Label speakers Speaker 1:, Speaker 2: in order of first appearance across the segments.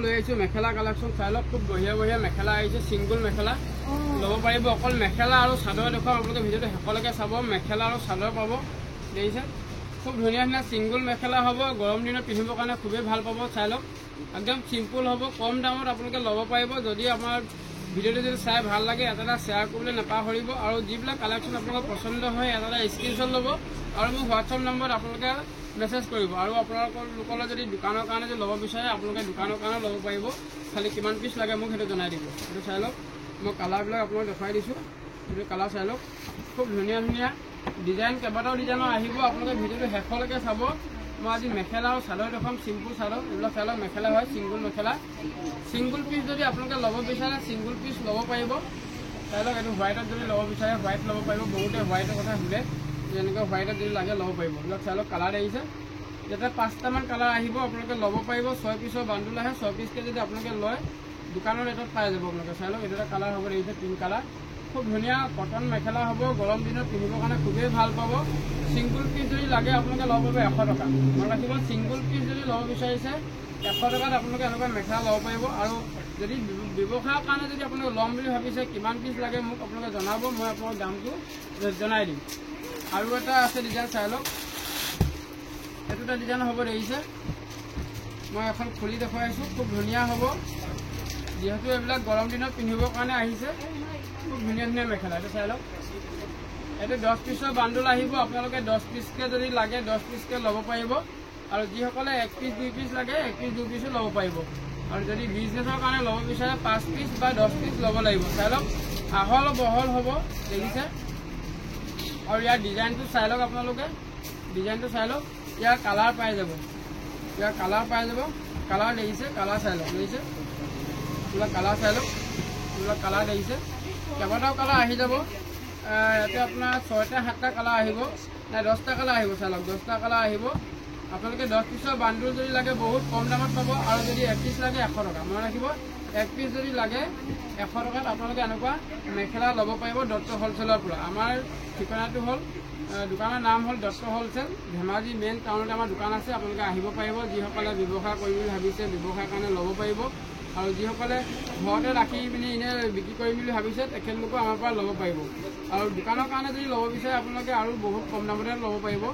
Speaker 1: লৈ আহিছোঁ মেখেলা কালেকশ্যন চাই লওক খুব বঢ়িয়া বঢ়িয়া মেখেলা আহিছে চিংগুল মেখেলা ল'ব পাৰিব অকল মেখেলা আৰু চাদৰ দেখুৱাম আপোনালোকে ভিডিঅ'টো শেষলৈকে চাব মেখেলা আৰু চাদৰ পাব দেখিছে খুব ধুনীয়া ধুনীয়া চিংগুল মেখেলা হ'ব গৰম দিনত পিন্ধিবৰ কাৰণে খুবেই ভাল পাব চাই লওক একদম চিম্পুল হ'ব কম দামত আপোনালোকে ল'ব পাৰিব যদি আমাৰ ভিডিঅ'টো যদি চাই ভাল লাগে এটা শ্বেয়াৰ কৰিবলৈ নাপাহৰিব আৰু যিবিলাক কালেকশ্যন আপোনালোকৰ পচন্দ হয় এটা স্ক্ৰীনশ্বট ল'ব আৰু মোক হোৱাটছআপ নম্বৰত আপোনালোকে মেছেজ কৰিব আৰু আপোনালোকৰ যদি দোকানৰ কাৰণে যদি ল'ব বিচাৰে আপোনালোকে দোকানৰ কাৰণে ল'ব পাৰিব খালি কিমান পিচ লাগে মোক সেইটো জনাই দিব সেইটো চাই লওক মই কালাৰবিলাক আপোনালোক দেখুৱাই দিছোঁ সেইটো কালাৰ চাই লওক খুব ধুনীয়া ধুনীয়া ডিজাইন কেইবাটাও ডিজাইনৰ আহিব আপোনালোকে ভিডিঅ'টো শেষলৈকে চাব মই আজি মেখেলা আৰু চাদৰ দেখুৱাম চিম্পুল চাদৰ এইবিলাক চাই লওক মেখেলা হয় চিংগুল মেখেলা চিংগুল পিচ যদি আপোনালোকে ল'ব বিচাৰে চিংগুল পিচ ল'ব পাৰিব চাই লওক এইটো হোৱাইটত যদি ল'ব বিচাৰে হোৱাইট ল'ব পাৰিব বহুতে হোৱাইটৰ কথা সোধে যেনেকৈ হোৱাইটত যদি লাগে ল'ব পাৰিব এইবিলাক চাই লওক কালাৰ আহিছে ইয়াতে 5টামান কালাৰ আহিব আপোনালোকে ল'ব পাৰিব 6 পিচৰ বাণ্ডুল আহে 6 পিচকৈ যদি আপোনালোকে লয় দোকানৰ ৰেটত পাই যাব আপোনালোকে চাই লওক এইটো এটা কালাৰ হ'ব দেখিছে পিংক কালাৰ খুব ধুনীয়া কটন মেখেলা হ'ব গৰম দিনত পিন্ধিবৰ কাৰণে খুবেই ভাল পাব চিংগুল পিচ যদি লাগে আপোনালোকে ল'ব পাৰিব 100 টকা মনত ৰাখিব চিংগুল পিচ যদি ল'ব বিচাৰিছে 100 টকাত আপোনালোকে এনেকুৱা মেখেলা ল'ব পাৰিব আৰু যদি ব্যৱসায়ৰ কাৰণে যদি আপোনালোকে ল'ম বুলি ভাবিছে কিমান পিচ লাগে মোক আপোনালোকে জনাব মই আপোনালোকৰ দামটো জনাই দিম আৰু এটা আছে ডিজাইন চাই লওক এইটো এটা ডিজাইন হ'ব দেখিছে মই এখন খুলি দেখুৱাই আছোঁ খুব ধুনীয়া হ'ব যিহেতু এইবিলাক গৰম দিনত পিন্ধিবৰ কাৰণে আহিছে খুব ধুনীয়া ধুনীয়া মেখেলা এইটো চাই লওক এইটো 10 পিচৰ বাণ্ডুল আহিব আপোনালোকে 10 পিচকৈ যদি লাগে 10 পিচকৈ ল'ব পাৰিব আৰু যিসকলে 1 পিচ 2 পিচ লাগে 1 পিচ 2 পিচো ল'ব পাৰিব আৰু যদি বিজনেছৰ কাৰণে ল'ব বিচাৰে 5 পিচ বা 10 পিচ ল'ব লাগিব চাই লওক আহল বহল হ'ব দেখিছে আৰু ইয়াৰ ডিজাইনটো চাই লওক আপোনালোকে ডিজাইনটো চাই লওক ইয়াৰ কালাৰ পাই যাব কালাৰ দেখিছে কালাৰ চাই লওক দেখিছে এইবিলাক কালাৰ চাই লওক এইবিলাক কালাৰ দেখিছে কেইবাটাও কালাৰ আহি যাব ইয়াতে আপোনাৰ 6টা 7টা কালাৰ আহিব নাই 10টা কালাৰ আহিব চাই লওক 10টা কালাৰ আহিব আপোনালোকে 10 পিচৰ বাণ্ডুল যদি লাগে বহুত কম দামত পাব আৰু যদি 1 পিচ লাগে 100 টকা মনত ৰাখিব 1 পিচ যদি লাগে 100 টকাত আপোনালোকে এনেকুৱা মেখেলা ল'ব পাৰিব দত্ত হ'লচেলৰ পৰা আমাৰ ঠিকনাটো হ'ল দোকানৰ নাম হ'ল দত্ত হ'লচেল ধেমাজি মেইন টাউনতে আমাৰ দোকান আছে আপোনালোকে আহিব পাৰিব যিসকলে ব্যৱসায় কৰিম বুলি ভাবিছে ব্যৱসায়ৰ কাৰণে ল'ব পাৰিব আৰু যিসকলে ঘৰতে ৰাখি পিনি এনেই বিক্ৰী কৰিম বুলি ভাবিছে তেখেতলোকেও আমাৰ পৰা ল'ব পাৰিব আৰু দোকানৰ কাৰণে যদি ল'ব বিচাৰে আপোনালোকে আৰু বহুত কম দামতে ল'ব পাৰিব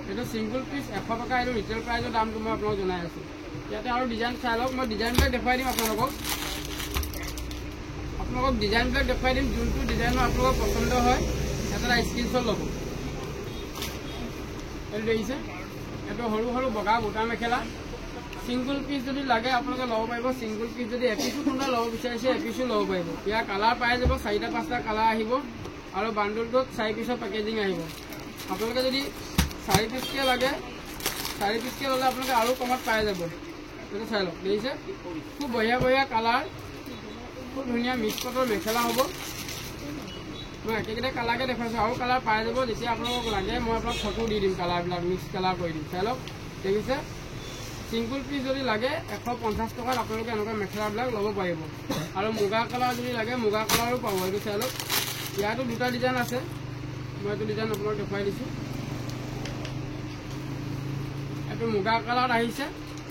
Speaker 1: এইটো চিংগুল পিচ 100 টকা এইটো ৰিটেল প্ৰাইজৰ দামটো মই আপোনালোক জনাই আছোঁ ইয়াতে আৰু ডিজাইন চাই লওক মই ডিজাইনবিলাক দেখুৱাই দিম আপোনালোকক ডিজাইনবিলাক দেখুৱাই দিম যোনটো ডিজাইনৰ আপোনালোকৰ পচন্দ হয় এটা স্ক্ৰীনশ্বট ল'ব এইটো দেখিছে এইটো সৰু সৰু বগা বুটা মেখেলা চিংগুল পিচ যদি লাগে আপোনালোকে ল'ব পাৰিব চিংগুল পিচ যদি এপিচো কোনোবা ল'ব বিচাৰিছে এপিচো ল'ব পাৰিব ইয়াৰ কালাৰ পাই যাব 4টা 5টা কালাৰ আহিব আৰু বাণ্ডুলটোত 4 পিচৰ পেকেজিং আহিব আপোনালোকে যদি 4 পিচকৈ লাগে 4 পিচকৈ ল'লে আপোনালোকে আৰু কমত পাই যাব এইটো চাই লওক দেখিছে খুব বঢ়িয়া বঢ়িয়া কালাৰ খুব ধুনীয়া মিক্স পাটৰ মেখেলা হ'ব মই একেকেইটা কালাৰকে দেখুৱাইছোঁ আৰু কালাৰ পাই যাব যেতিয়া আপোনালোকক লাগে মই আপোনাক ফটো দি দিম কালাৰবিলাক মিক্স কালাৰ কৰি দিম চাই লওক দেখিছে চিংগুল পিচ যদি লাগে 150 টকাত আপোনালোকে এনেকুৱা মেখেলাবিলাক ল'ব পাৰিব আৰু মুগা কালাৰ যদি লাগে মুগা কালাৰো পাব এইটো চাই লওক ইয়াতো 2টা ডিজাইন আছে মই এইটো ডিজাইন আপোনাক দেখুৱাই দিছোঁ এইটো মুগা কালাৰত আহিছে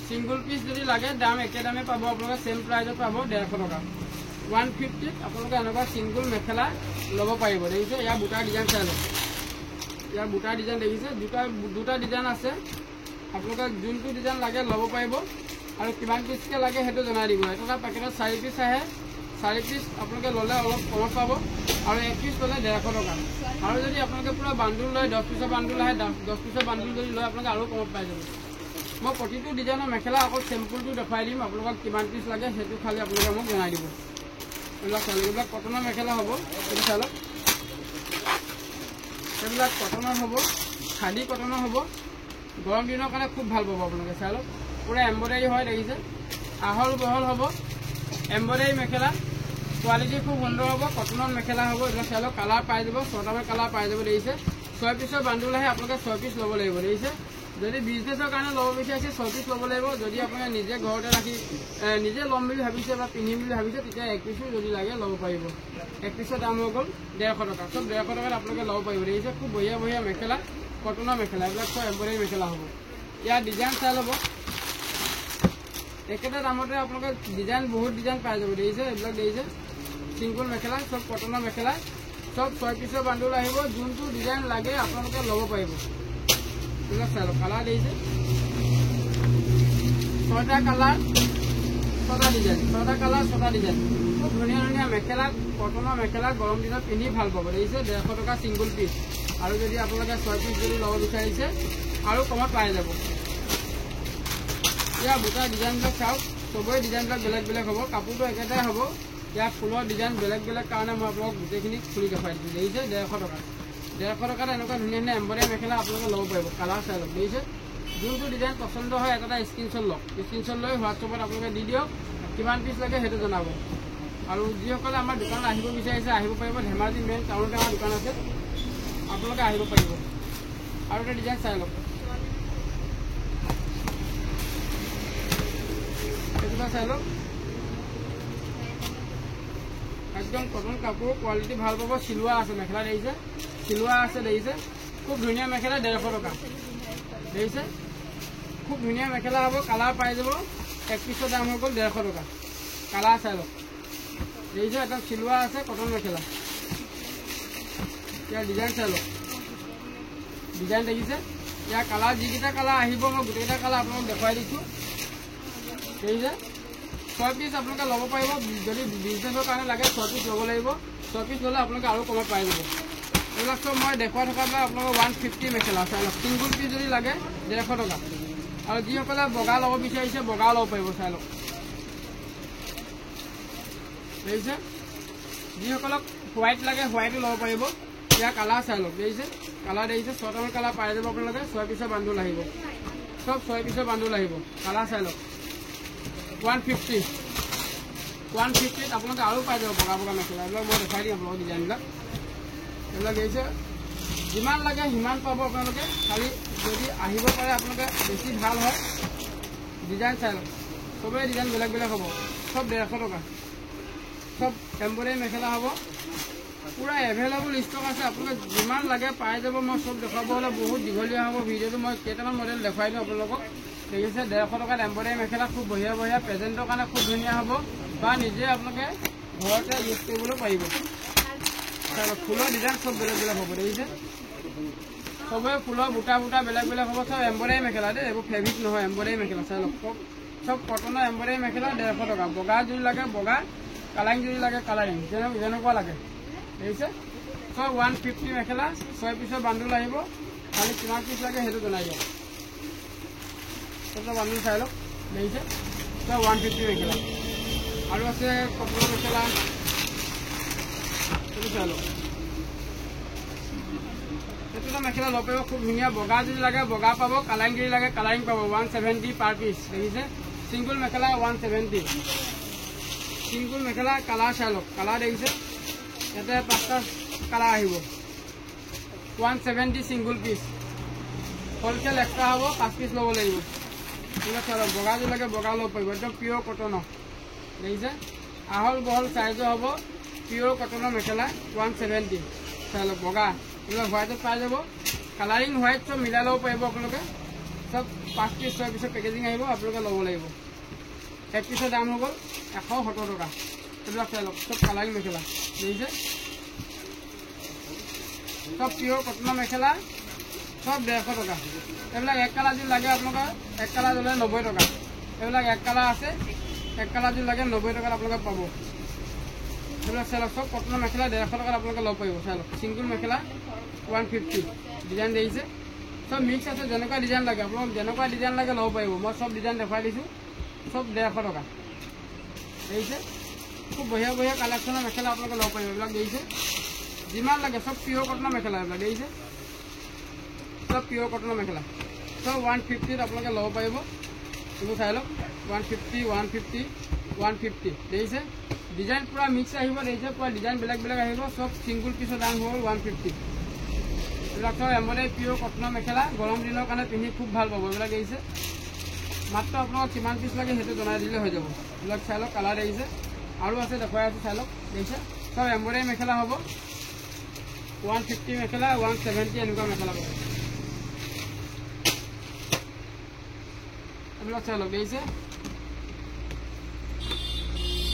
Speaker 1: চিংগুল পিচ যদি লাগে দাম একে দামে পাব আপোনালোকে চেম প্ৰাইজত পাব 150 টকা 150ত আপোনালোকে এনেকুৱা চিংগুল মেখেলা ল'ব পাৰিব দেখিছে ইয়াৰ বুটা ডিজাইন চাই লওক ইয়াৰ বুটা ডিজাইন দেখিছে দুটা ডিজাইন আছে আপোনালোকে যোনটো ডিজাইন লাগে ল'ব পাৰিব আৰু কিমান পিচকৈ লাগে সেইটো জনাই দিব এটা পেকেটত 4 পিচ আহে 4 পিচ আপোনালোকে ল'লে অলপ কমত পাব আৰু 1 পিচ ল'লে 150 টকা আৰু যদি আপোনালোকে পূৰা বাণ্ডুল লয় 10 পিচৰ বাণ্ডুল আহে 10 পিচৰ বাণ্ডুল যদি লয় আপোনালোকে আৰু কমত পাই যাব মই প্ৰতিটো ডিজাইনৰ মেখেলা অকল চেম্পুলটো দেখুৱাই দিম আপোনালোকক কিমান পিচ লাগে সেইটো খালি আপোনালোকে মোক জনাই দিব এইবিলাক কটনৰ মেখেলা হ'ব এইটো চাই লওক এইবিলাক কটনৰ হ'ব খাদী কটনৰ হ'ব গৰম দিনৰ কাৰণে খুব ভাল পাব আপোনালোকে চাই লওক পূৰা এম্ব্ৰইডাৰী হয় দেখিছে আহল বহল হ'ব এম্ব্ৰইডাৰী মেখেলা কোৱালিটি খুব সুন্দৰ হ'ব কটনৰ মেখেলা হ'ব এইবিলাক চাই লওক কালাৰ পাই যাব 6টামান কালাৰ পাই যাব দেখিছে 6 পিচৰ বাণ্ডুল আহে আপোনালোকে 6 পিচ ল'ব লাগিব দেখিছে যদি বিজনেছৰ কাৰণে ল'ব বিচাৰিছে 6 পিচ ল'ব লাগিব যদি আপোনালোকে নিজে ঘৰতে ৰাখি নিজে ল'ম বুলি ভাবিছে বা পিন্ধিম বুলি ভাবিছে তেতিয়া 1 পিচো যদি লাগে ল'ব পাৰিব 1 পিচৰ দাম হৈ গ'ল 150 টকা চব 150 টকাত আপোনালোকে ল'ব পাৰিব দেখিছে খুব বঢ়িয়া বঢ়িয়া মেখেলা কটনৰ মেখেলা এইবিলাক চব এম্ব্ৰইডাৰী মেখেলা হ'ব ইয়াৰ ডিজাইন চাই ল'ব একেটা দামতে আপোনালোকে ডিজাইন বহুত ডিজাইন পাই যাব দেখিছে এইবিলাক দেখিছে চিংগুল মেখেলা সব কটনৰ মেখেলা সব 6 পিছৰ বান্ডুল আহিব যোনটো ডিজাইন লাগে আপোনালোকে ল'ব পাৰিব এইবিলাক চাই লওক কালাৰ দেখিছে 6টা কালাৰ 6টা ডিজাইন 6টা কালাৰ 6টা ডিজাইন খুব ধুনীয়া ধুনীয়া মেখেলা কটনৰ মেখেলা গৰম দিনত পিন্ধি ভাল পাব দেখিছে 150 টকা চিংগুল পিচ আৰু যদি আপোনালোকে 6 পিচ যদি ল'ব বিচাৰিছে আৰু কমত পাই যাব ইয়াৰ বুটা ডিজাইনবিলাক চাওক সবৰে ডিজাইনবিলাক বেলেগ বেলেগ হ'ব কাপোৰটো একেটাই হ'ব ইয়াৰ ফুলৰ ডিজাইন বেলেগ বেলেগ কাৰণে মই আপোনালোক গোটেইখিনি খুলি দেখাই দিছোঁ দেখিছে 150 টকা 150 টকাত এনেকুৱা ধুনীয়া ধুনীয়া এম্ব্ৰইডাৰী মেখেলা আপোনালোকে ল'ব পাৰিব কালাৰ চাই লওক দেখিছে যোনটো ডিজাইন পচন্দ হয় এটা স্ক্ৰীনশ্বট লওক স্ক্ৰীনশ্বট লৈ হোৱাটছএপত আপোনালোকে দি দিয়ক কিমান পিচ লাগে সেইটো জনাব আৰু যিসকলে আমাৰ দোকানত আহিব বিচাৰিছে আহিব পাৰিব ধেমাজি মেইন টাউনতে আমাৰ দোকান আছে আপোনালোকে আহিব পাৰিব আৰু এটা ডিজাইন চাই লওক এইটো চাই লওক একদম কটন কাপোৰ কোৱালিটি ভাল পাব চিলোৱা আছে মেখেলা দেখিছে চিলোৱা আছে দেখিছে খুব ধুনীয়া মেখেলা 150 টকা দেখিছে খুব ধুনীয়া মেখেলা হ'ব কালাৰ পাই যাব এক পিছৰ দাম হৈ গ'ল 150 টকা কালাৰ চাই লওক দেখিছে একদম চিলোৱা আছে কটন মেখেলা ইয়াৰ ডিজাইন চাই লওক ডিজাইন দেখিছে ইয়াৰ কালাৰ যিকেইটা কালাৰ আহিব মই গোটেইকেইটা কালাৰ আপোনালোক দেখুৱাই দিছোঁ দেখিছে 6 পিচ আপোনালোকে ল'ব পাৰিব যদি বিজনেছৰ কাৰণে লাগে 6 পিচ ল'ব লাগিব 6 পিচ ল'লে আপোনালোকে আৰু কমত পাই যাব এইবিলাক চব মই দেখুৱাই থকাবিলাক আপোনালোকৰ 150 মেখেলা চাই লওক চিংগুল পিচ যদি লাগে 150 টকা আৰু যিসকলে বগা ল'ব বিচাৰিছে বগাও ল'ব পাৰিব চাই লওক দেখিছে যিসকলক হোৱাইট লাগে হোৱাইটো ল'ব পাৰিব ইয়াৰ কালাৰ চাই লওক দেখিছে কালাৰ দেখিছে 6টামান কালাৰ পাই যাব আপোনালোকে 6 পিছৰ বান্ডুল আহিব সব 6 পিছৰ বান্ডুল আহিব কালাৰ চাই লওক 150 আপোনালোকে আৰু পাই যাব বগা বগা মেখেলা এইবিলাক মই দেখাই দিম আপোনালোকৰ ডিজাইনবিলাক এইবিলাক দেখিছে যিমান লাগে সিমান পাব আপোনালোকে খালি যদি আহিব পাৰে আপোনালোকে বেছি ভাল হয় ডিজাইন চাই লওক সবৰে ডিজাইন বেলেগ বেলেগ হ'ব সব 150 টকা সব এম্ব্ৰইডাৰী মেখেলা হ'ব পুৰা এভেইলেবল ষ্টক আছে আপোনালোকে যিমান লাগে পাই যাব মই সব দেখাব হ'লে বহুত দীঘলীয়া হ'ব ভিডিঅ'টো মই কেইটামান মডেল দেখুৱাই দিওঁ আপোনালোকক দেখিছে 150 টকাত এম্ব্ৰইডাৰী মেখেলা খুব বঢ়িয়া বঢ়িয়া প্ৰেজেণ্টৰ কাৰণে খুব ধুনীয়া হ'ব বা নিজে আপোনালোকে ঘৰতে ইউজ কৰিবলৈ পাৰিব ফুলৰ ডিজাইন সব বেলেগ বেলেগ হ'ব দেখিছে সবৰে ফুলৰ বুটা বুটা বেলেগ বেলেগ হ'ব সব এম্ব্ৰইডাৰী মেখেলা দেই এইবোৰ ফেব্ৰিক নহয় এম্ব্ৰইডাৰী মেখেলা চাই লওক সব কটনৰ এম্ব্ৰইডাৰী মেখেলা 150 টকা বগা যদি লাগে বগা কালাৰিং যদি লাগে কালাৰিং যেনেকুৱা লাগে দেখিছে সব 150 মেখেলা 6 পিছৰ বান্ডুল আহিব খালি কিমান পিচ লাগে সেইটো জনাই দিয়ক সব বান্ডুল চাই লওক দেখিছে সব 150 মেখেলা আৰু আছে কটনৰ মেখেলা সেইটো চাই লওক এইটো মেখেলা ল'ব পাৰিব খুব ধুনীয়া বগা যদি লাগে বগা পাব কালাৰিং যদি লাগে কালাৰিং পাব 170 পাৰ পিচ দেখিছে চিংগুল মেখেলা 170 চিংগুল মেখেলা কালাৰ চাই লওক কালাৰ দেখিছে ইয়াতে 5টা কালাৰ আহিব 170 চিংগুল পিচ হোলচেল এক্সট্ৰা হ'ব 5 পিচ ল'ব লাগিব এইবিলাক চাই লওক বগা যদি লাগে বগা ল'ব পাৰিব একদম পিয়'ৰ কটনৰ দেখিছে আহল বহল চাইজৰ হ'ব পিয়'ৰ কটনৰ মেখেলা 170 চাই লওক বগা এইবিলাক হোৱাইটত পাই যাব কালাৰিং হোৱাইট চব মিলাই ল'ব পাৰিব আপোনালোকে সব 5 পিচ 6 পিছৰ পেকেজিং আহিব আপোনালোকে ল'ব লাগিব এক পিছৰ দাম হৈ গ'ল 170 টকা এইবিলাক চাই লওক সব কালাৰিং মেখেলা দেখিছে সব পিয়'ৰ কটনৰ মেখেলা সব 150 টকা এইবিলাক এক কালাৰ যদি লাগে আপোনালোকৰ এক কালাৰ ল'লে 90 টকা এইবিলাক এক কালাৰ আছে এক কালাৰ যদি লাগে 90 টকাত আপোনালোকে পাব এইবিলাক চাই লওক সব কটনৰ মেখেলা 150 টকাত আপোনালোকে ল'ব পাৰিব চাই লওক চিংগুল মেখেলা 150 ডিজাইন দেখিছে সব মিক্স আছে যেনেকুৱা ডিজাইন লাগে আপোনালোক যেনেকুৱা ডিজাইন লাগে ল'ব পাৰিব মই সব ডিজাইন দেখুৱাই দিছোঁ সব 150 টকা দেখিছে খুব বঢ়িয়া বঢ়িয়া কালেকশ্যনৰ মেখেলা আপোনালোকে ল'ব পাৰিব এইবিলাক দেখিছে যিমান লাগে সব পিয়'ৰ কটনৰ মেখেলা এইবিলাক দেখিছে সব পিয়'ৰ কটনৰ মেখেলা সব 150ত আপোনালোকে ল'ব পাৰিব এইবোৰ চাই লওক 150 দেখিছে ডিজাইন পুৰা মিক্স আহিব দেখিছে পুৰা ডিজাইন বেলেগ বেলেগ আহিব সব চিংগুল পিছৰ দাম হ'ল 150 এইবিলাক সব এম্ব্ৰইডাৰী পিয়'ৰ কটনৰ মেখেলা গৰম দিনৰ কাৰণে পিন্ধি খুব ভাল পাব এইবিলাক দেখিছে মাত্ৰ আপোনালোকক কিমান পিচ লাগে সেইটো জনাই দিলে হৈ যাব এইবিলাক চাই লওক কালাৰ দেখিছে আৰু আছে দেখুৱাই আছোঁ চাই লওক দেখিছে সব এম্ব্ৰইডাৰী মেখেলা হ'ব 150 মেখেলা 170 এনেকুৱা মেখেলা পাব এইবিলাক চাই লওক দেখিছে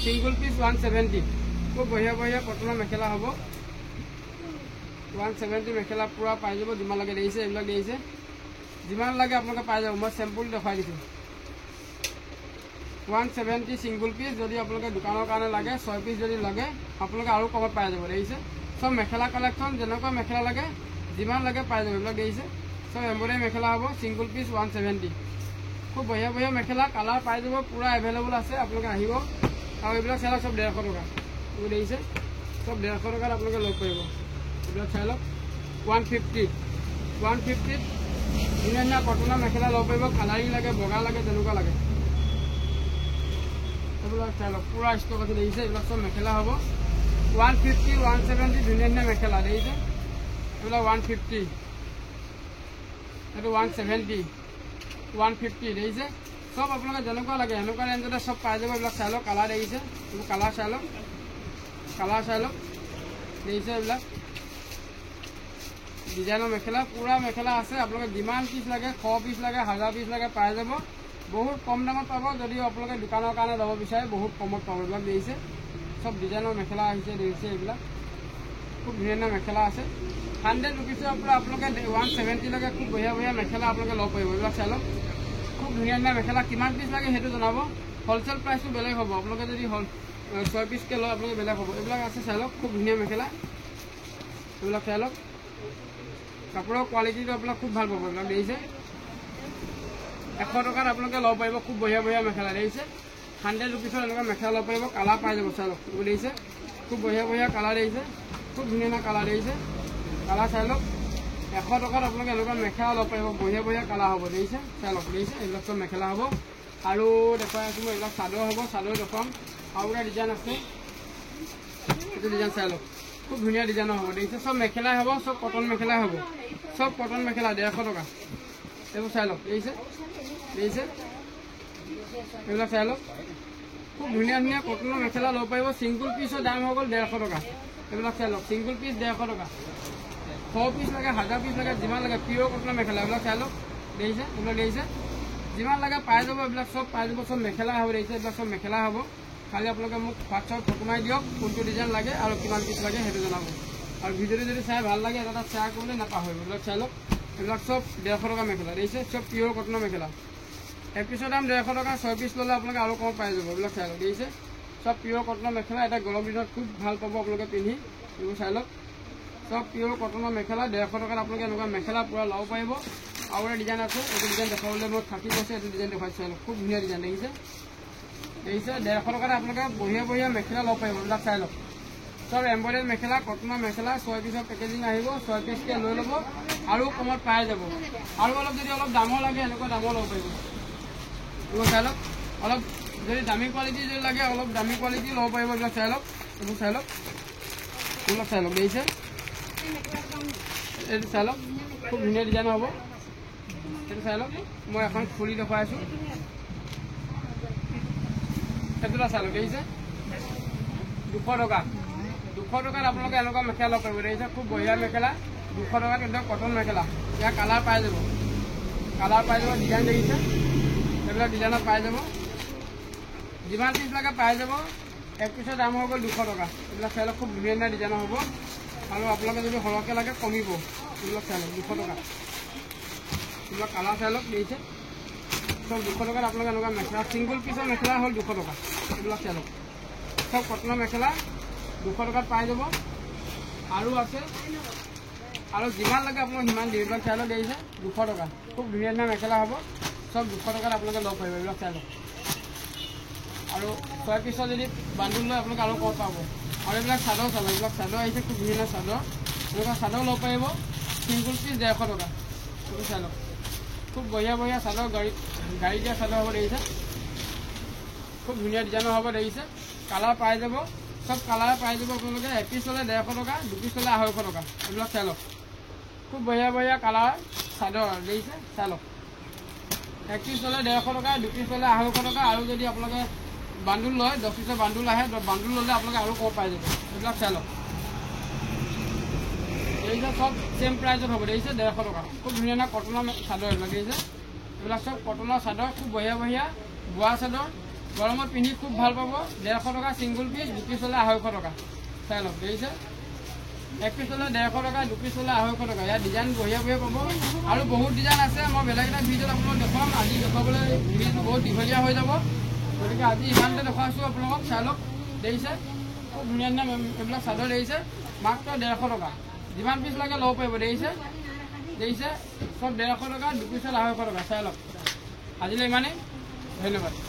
Speaker 1: সিংগল পিস 170 খুব বঢ়িয়া বঢ়িয়া কটনৰ মেখেলা হ'ব 170 মেখেলা পুৰা পাই যাব যিমান লাগে দেখিছে এইবিলাক দেখিছে যিমান লাগে আপোনালোকে পাই যাব মই চেম্পল দেখাই দিছোঁ 170 সিংগল পিস যদি আপোনালোকে দোকানৰ কাৰণে লাগে 6 পিস যদি লাগে আপোনালোকে আৰু কমত পাই যাব দেখিছে সব মেখেলা কালেকশ্যন যেনেকুৱা মেখেলা লাগে যিমান লাগে পাই যাব এইবিলাক দেখিছে সব এম্ব্ৰইডাৰী মেখেলা হ'ব সিংগল পিস 170 খুব বঢ়িয়া বঢ়িয়া মেখেলা কালাৰ পাই যাব পুৰা এভেইলেবল আছে আপোনালোকে আহিব আৰু এইবিলাক চাই লওক সব 150 টকা এইবোৰ দেখিছে সব 150 টকাত আপোনালোকে লগ পাৰিব এইবিলাক চাই লওক 150 ধুনীয়া কটনৰ মেখেলা লগ পাৰিব কালাৰিং লাগে বগা লাগে তেনেকুৱা লাগে এইবিলাক চাই লওক পুৰা ষ্টক আছে দেখিছে এইবিলাক সব মেখেলা হ'ব 150 170 ধুনীয়া মেখেলা দেখিছে এইবিলাক 150 এইটো 170 150 দেখিছে সব আপোনালোকে যেনেকুৱা লাগে এনেকুৱা ৰেঞ্জতে সব পাই যাব এইবিলাক চাই লওক কালাৰ দেখিছে এইবোৰ কালাৰ চাই লওক দেখিছে এইবিলাক ডিজাইনৰ মেখেলা পুৰা মেখেলা আছে আপোনালোকে যিমান পিচ লাগে 100 পিচ লাগে 1000 পিচ লাগে পাই যাব বহুত কম দামত পাব যদি আপোনালোকে দোকানৰ কাৰণে ল'ব বিচাৰে বহুত কমত পাব এইবিলাক দেখিছে সব ডিজাইনৰ মেখেলা আহিছে দেখিছে এইবিলাক খুব ধুনীয়া মেখেলা আছে 100 ৰুপিছৰ পৰা আপোনালোকে 170 লৈকে খুব বঢ়িয়া বঢ়িয়া মেখেলা আপোনালোকে ল'ব পাৰিব এইবিলাক চাই লওক খুব ধুনীয়া মেখেলা কিমান পিচ লাগে সেইটো জনাব হোলচেল প্ৰাইচটো বেলেগ হ'ব আপোনালোকে যদি 6 পিচকৈ লয় আপোনালোকে বেলেগ হ'ব এইবিলাক আছে চাই লওক খুব ধুনীয়া মেখেলা এইবিলাক চাই লওক কাপোৰৰ কোৱালিটিটো আপোনাক খুব ভাল পাব এইবিলাক দেখিছে 100 টকাত আপোনালোকে ল'ব পাৰিব খুব বঢ়িয়া বঢ়িয়া মেখেলা দেখিছে 100 ৰুপিছৰ এনেকুৱা মেখেলা ল'ব পাৰিব কালাৰ পাই যাব চাই লওক এইবোৰ দেখিছে খুব বঢ়িয়া বঢ়িয়া কালাৰ দেখিছে খুব ধুনীয়া কালাৰ দেখিছে কালাৰ চাই লওক 100 টকাত আপোনালোকে এনেকুৱা মেখেলা ল'ব পাৰিব বঢ়িয়া বঢ়িয়া কালাৰ হ'ব দেখিছে চাই লওক দেখিছে এইবিলাক চব মেখেলা হ'ব আৰু দেখুৱাই আছোঁ মই এইবিলাক চাদৰ হ'ব চাদৰ দেখুৱাম আৰু এটা ডিজাইন আছে এইটো ডিজাইন চাই লওক খুব ধুনীয়া ডিজাইনৰ হ'ব দেখিছে সব মেখেলাই হ'ব সব কটন মেখেলাই হ'ব সব কটন মেখেলা 150 টকা এইবোৰ চাই লওক দেখিছে এইবিলাক চাই লওক খুব ধুনীয়া কটনৰ মেখেলা ল'ব পাৰিব সিংগল পিচৰ দাম হৈ গ'ল 150 টকা এইবিলাক চাই লওক সিংগল পিচ 150 টকা 100 পিচ লাগে 1000 পিচ লাগে যিমান লাগে পিয়ৰ কটনৰ মেখেলা এইবিলাক চাই লওক দেখিছে এইবিলাক দেখিছে যিমান লাগে পাই যাব এইবিলাক সব পাই যাব সব মেখেলা হ'ব দেখিছে এইবিলাক সব মেখেলা হ'ব খালি আপোনালোকে মোক হোৱাটছআপত ফটো মাৰি দিয়ক কোনটো ডিজাইন লাগে আৰু কিমান পিচ লাগে সেইটো জনাব আৰু ভিডিঅ'টো যদি চাই ভাল লাগে এটা শ্বেয়াৰ কৰিবলৈ নাপাহৰিব এইবিলাক চাই লওক এইবিলাক সব 150 টকা মেখেলা দেখিছে সব পিয়ৰ কটনৰ মেখেলা এক পিছৰ দাম 150 টকা 6 পিচ ল'লে আপোনালোকে আৰু কম পাই যাব এইবিলাক চাই লওক দেখিছে সব পিয়ৰ কটনৰ মেখেলা এটা গৰম দিনত খুব ভাল পাব আপোনালোকে পিন্ধি এইবোৰ চাই লওক সব পিয়ৰ কটনৰ মেখেলা 150 টকাত আপোনালোকে এনেকুৱা মেখেলা পুৰা ল'ব পাৰিব আৰু এটা ডিজাইন আছে এইটো ডিজাইন দেখাবলৈ মই থাকি গৈছে এইটো ডিজাইন দেখুৱাইছোঁ চাই লওক খুব ধুনীয়া ডিজাইন দেখিছে 150 টকাত আপোনালোকে বঢ়িয়া বঢ়িয়া মেখেলা ল'ব পাৰিব এইবিলাক চাই লওক সব এম্ব্ৰইডাৰী মেখেলা কটনৰ মেখেলা 6 পিচৰ পেকেজিং আহিব 6 পিচকৈ লৈ ল'ব আৰু কমত পাই যাব আৰু অলপ যদি অলপ দামৰ লাগে এনেকুৱা দামৰ ল'ব পাৰিব এইবোৰ চাই লওক অলপ যদি দামী কোৱালিটি যদি লাগে অলপ দামী কোৱালিটি ল'ব পাৰিব এইবিলাক চাই লওক এইবোৰ চাই লওক এইবিলাক চাই লওক দেখিছে এইটো চাই লওক খুব ধুনীয়া ডিজাইন হ'ব এইটো চাই লওক মই এখন খুলি দেখুৱাই আছোঁ সেইটোটা চাই লওক দেখিছে 200 টকা 200 টকাত আপোনালোকে এনেকুৱা মেখেলা ল'ব পাৰিব দেখিছে খুব বঢ়িয়া মেখেলা 200 টকাত একদম কটন মেখেলা ইয়াৰ কালাৰ পাই যাব ডিজাইন দেখিছে এইবিলাক ডিজাইনত পাই যাব যিমান পিচ লাগে পাই যাব এক পিছৰ দাম হৈ গ'ল 200 টকা এইবিলাক চাই লওক খুব ধুনীয়া ডিজাইনৰ হ'ব আৰু আপোনালোকে যদি সৰহকৈ লাগে কমিব এইবিলাক চাই লওক 200 টকা এইবিলাক কালাৰ চাই লওক দেখিছে সব 200 টকাত আপোনালোকে এনেকুৱা মেখেলা সিংগল পিচৰ মেখেলা হ'ল 200 টকা এইবিলাক চাই লওক সব কটনৰ মেখেলা 200 টকাত পাই যাব আৰু আছে আৰু যিমান লাগে আপোনালোক সিমান দিব এইবিলাক চাই লওক দেখিছে 200 টকা খুব ধুনীয়া মেখেলা হ'ব সব 200 টকাত আপোনালোকে ল'ব পাৰিব এইবিলাক চাই লওক আৰু 6 পিচৰ যদি বান্দুল লয় আপোনালোকে আৰু কম পাব আৰু এইবিলাক চাদৰ চাব এইবিলাক চাদৰ আহিছে খুব ধুনীয়া চাদৰ এনেকুৱা চাদৰ ল'ব পাৰিব সিংগল পিচ 150 টকা এইটো চাই লওক খুব বঢ়িয়া বঢ়িয়া চাদৰ গাড়ী দিয়া চাদৰ হ'ব দেখিছে খুব ধুনীয়া ডিজাইনৰ হ'ব দেখিছে কালাৰ পাই যাব সব কালাৰ পাই যাব আপোনালোকে এক পিচ ল'লে 150 টকা 2 পিচ ল'লে 250 টকা এইবিলাক চাই লওক খুব বঢ়িয়া বঢ়িয়া কালাৰ চাদৰ দেখিছে চাই লওক এক পিচ ল'লে 150 টকা 2 পিচ ল'লে 250 টকা আৰু যদি আপোনালোকে বান্দুল লয় 10 পিচৰ বান্দুল আহে বান্দুল ল'লে আপোনালোকে আৰু কম পাই যাব এইবিলাক চাই লওক দেখিছে সব সেম প্ৰাইজত হ'ব দেখিছে 150 টকা খুব ধুনীয়া কটনৰ চাদৰ এইবিলাক দেখিছে এইবিলাক সব কটনৰ চাদৰ খুব বঢ়িয়া বঢ়িয়া বোৱা চাদৰ গৰমত পিন্ধি খুব ভাল পাব 150 টকা চিংগুল পিচ 2 পিচ হ'লে 250 টকা চাই লওক দেখিছে 1 পিচ হ'লে 150 টকা 2 পিচ হ'লে 250 টকা ইয়াত ডিজাইন বঢ়িয়া পাব আৰু বহুত ডিজাইন আছে মই বেলেগ এটা ভিডিঅ'ত আপোনালোকক দেখুৱাম আজি দেখুৱাবলৈ ভিডিঅ'টো বহুত দীঘলীয়া হৈ যাব গতিকে আজি ইমানতে দেখুৱাইছোঁ আপোনালোকক চাই লওক দেখিছে খুব ধুনীয়া এইবিলাক চাদৰ দেখিছে মাত্ৰ 150 টকা যিমান পিচ লাগে ল'ব পাৰিব দেখিছে চব 150 টকা 2 পিচত 250 টকা চাই লওক আজিলৈ ইমানেই ধন্যবাদ।